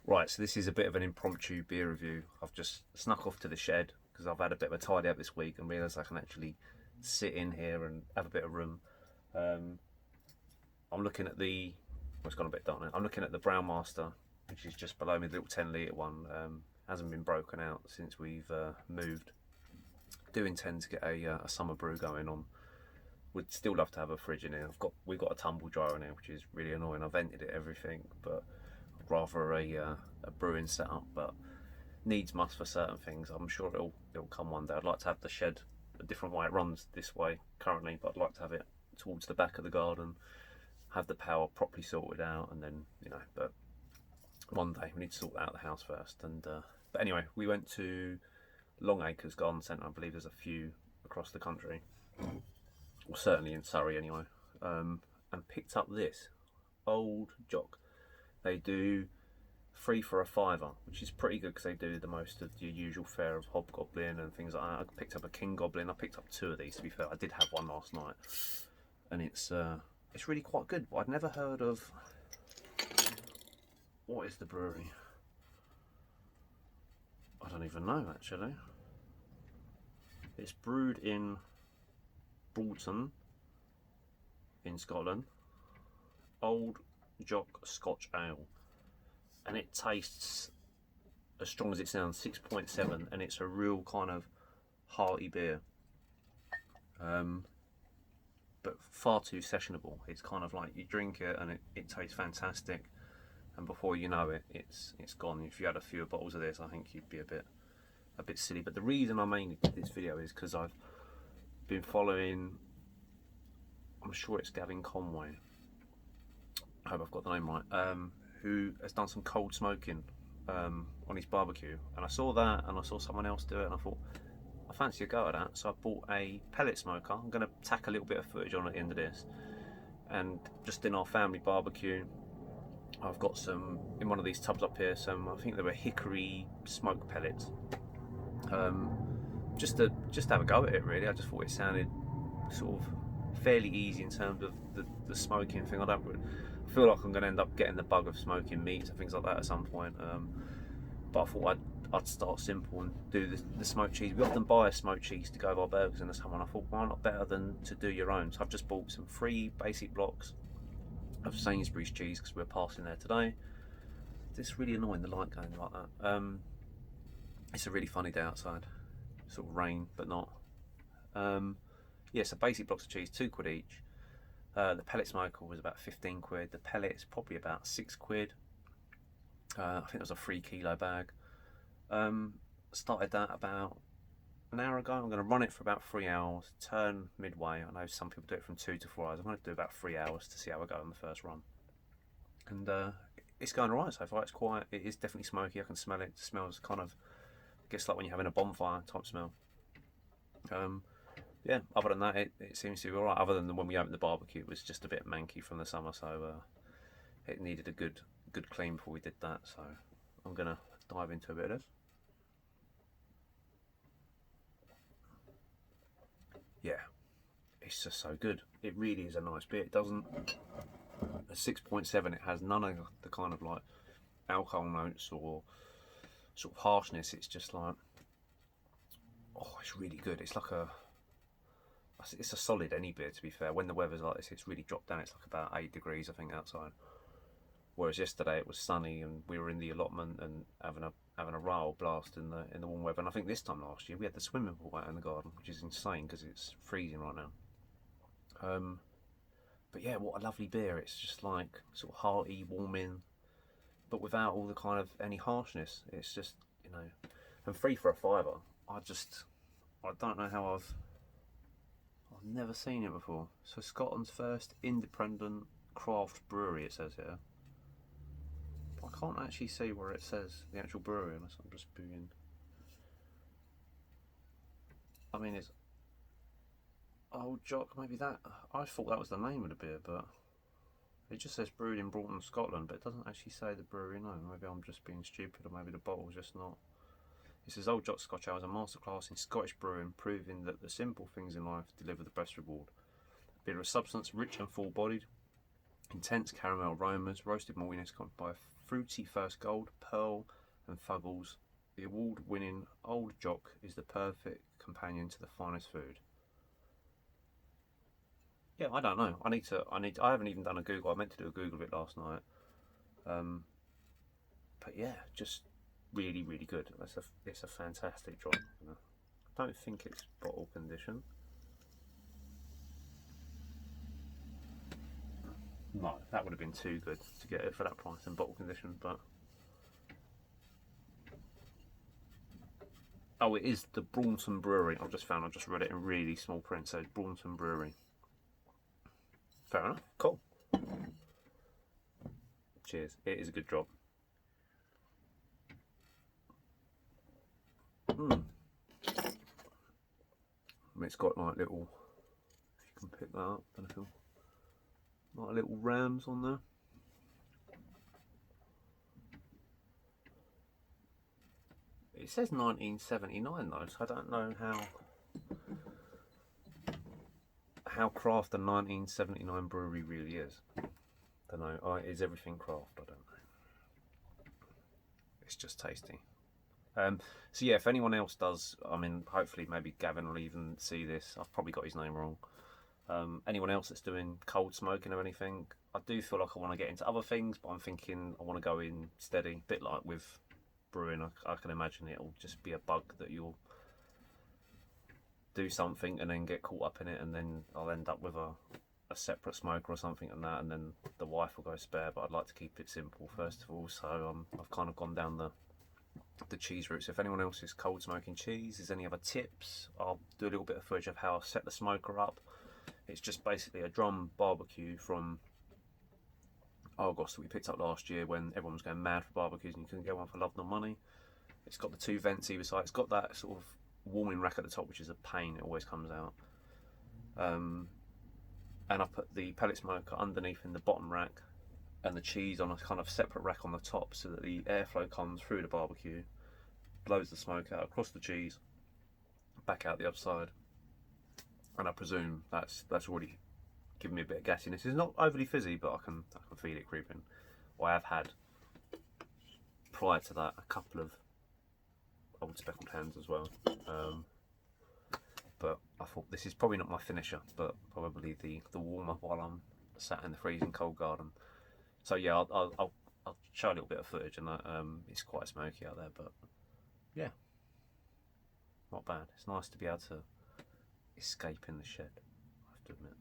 Right, so this is a bit of an impromptu beer review. I've just snuck off to the shed because I've had a bit of a tidy up this week and realised I can actually sit in here and have a bit of room. Um, I'm looking at the, well, it's gone a bit dark now. I'm looking at the Brown Master, which is just below me, the little 10 litre one. Hasn't been broken out since we've moved. Do intend to get a summer brew going on. Would still love to have a fridge in here. We've got a tumble dryer in here, which is really annoying. I've vented it, everything, but I'd rather a brewing setup. But needs must for certain things. I'm sure it'll come one day. I'd like to have the shed a different way. It runs this way currently, but I'd like to have it towards the back of the garden, have the power properly sorted out, and then But one day we need to sort out the house first. And but anyway, we went to Longacres Garden Centre. I believe there's a few across the country, or certainly in Surrey anyway. And picked up this old jock. They do 3 for a fiver, which is pretty good because they do the most of your usual fare of hobgoblin and things like that. I picked up a king goblin. I picked up 2 of these, to be fair. I did have one last night, and it's really quite good. But I'd never heard of. What is the brewery? I don't even know actually. It's brewed in Broughton in Scotland. Old Jock Scotch Ale, and it tastes as strong as it sounds, 6.7, and it's a real kind of hearty beer, but far too sessionable. It's kind of like you drink it and it tastes fantastic, and before you know it, it's gone. If you had a few bottles of this, I think you'd be a bit silly. But the reason I mainly did this video is because I've been following, I'm sure it's Gavin Conway, I hope I've got the name right, who has done some cold smoking on his barbecue, and I saw that and I saw someone else do it, and I thought I fancy a go at that. So I bought a pellet smoker. I'm going to tack a little bit of footage on at the end of this, and just in our family barbecue, I've got some in one of these tubs up here, some, I think they were hickory smoke pellets, just to have a go at it really. I just thought it sounded sort of fairly easy in terms of the smoking thing. I feel like I'm going to end up getting the bug of smoking meats and things like that at some point, but I thought I'd start simple and do the smoked cheese. We often buy a smoked cheese to go with our burgers in the summer, and I thought, why not better than to do your own? So I've just bought some 3 basic blocks of Sainsbury's cheese because we're passing there today. It's really annoying, the light going like that. It's a really funny day outside, sort of rain but not. Yeah, so basic blocks of cheese, £2 each. The pellet smoker was about 15 quid. The pellets probably about 6 quid. I think it was a 3 kilo bag. Started that about an hour ago. I'm going to run it for about 3 hours, turn midway. I know some people do it from 2 to 4 hours. I'm going to do about 3 hours to see how I go on the first run. And it's going alright so far. It's quiet. It is definitely smoky. I can smell it. It smells kind of, I guess, like when you're having a bonfire type smell. Yeah, other than that, it seems to be alright. Other than when we opened the barbecue, it was just a bit manky from the summer, so it needed a good clean before we did that. So I'm gonna dive into a bit of this. Yeah, it's just so good. It really is a nice beer. It doesn't. A 6.7. It has none of the kind of like alcohol notes or sort of harshness. It's just like, oh, it's really good. It's like it's a solid any beer, to be fair. When the weather's like this, it's really dropped down. It's like about 8 degrees, I think, outside. Whereas yesterday it was sunny and we were in the allotment and having a rail blast in the warm weather. And I think this time last year we had the swimming pool out in the garden, which is insane because it's freezing right now. But yeah, what a lovely beer. It's just like sort of hearty, warming, but without all the kind of any harshness. It's just, and 3 for a fiver. I don't know how I've never seen it before. So Scotland's first independent craft brewery, it says here. But I can't actually see where it says the actual brewery unless I'm just being. I mean, it's Old Jock, maybe that. I thought that was the name of the beer, but it just says brewed in Broughton, Scotland, but it doesn't actually say the brewery name. Maybe I'm just being stupid, or maybe the bottle's just not. It says Old Jock Scotch Ale is a masterclass in Scottish brewing, proving that the simple things in life deliver the best reward. Beer of substance, rich and full-bodied, intense caramel aromas, roasted maltiness accompanied by a fruity first gold, pearl and fuggles. The award-winning Old Jock is the perfect companion to the finest food. Yeah, I don't know. I haven't even done a Google. I meant to do a Google of it last night. But yeah, just really, really good. It's a fantastic drop. I don't think it's bottle condition. No, that would have been too good to get it for that price in bottle condition, but oh, it is the Braunton Brewery. I just read it in really small print, so Braunton Brewery. Fair enough, cool. Cheers. It is a good drop. It's got like little, if you can pick that up, like little rams on there. It says 1979 though, so I don't know how craft a 1979 brewery really is. Don't know. Is everything craft? I don't know. It's just tasty. So yeah, if anyone else does, I mean, hopefully maybe Gavin will even see this. I've probably got his name wrong. Anyone else that's doing cold smoking or anything, I do feel like I want to get into other things, but I'm thinking I want to go in steady. A bit like with brewing, I can imagine it'll just be a bug that you'll do something and then get caught up in it, and then I'll end up with a separate smoker or something and that, and then the wife will go spare. But I'd like to keep it simple first of all, so I've kind of gone down the cheese route. So if anyone else is cold smoking cheese, there's any other tips, I'll do a little bit of footage of how I set the smoker up. It's just basically a drum barbecue from Argos that we picked up last year when everyone was going mad for barbecues and you couldn't get one for love nor money. It's got the two vents either side. It's got that sort of warming rack at the top, which is a pain. It always comes out. And I put the pellet smoker underneath in the bottom rack and the cheese on a kind of separate rack on the top, so that the airflow comes through the barbecue, blows the smoke out across the cheese, back out the other side. And I presume that's already given me a bit of gassiness. It's not overly fizzy, but I can feel it creeping. Well, I have had prior to that a couple of old speckled hens as well. But I thought this is probably not my finisher, but probably the warmer while I'm sat in the freezing cold garden. So yeah, I'll show a little bit of footage, and it's quite smoky out there, but yeah, not bad. It's nice to be able to escape in the shed, I have to admit.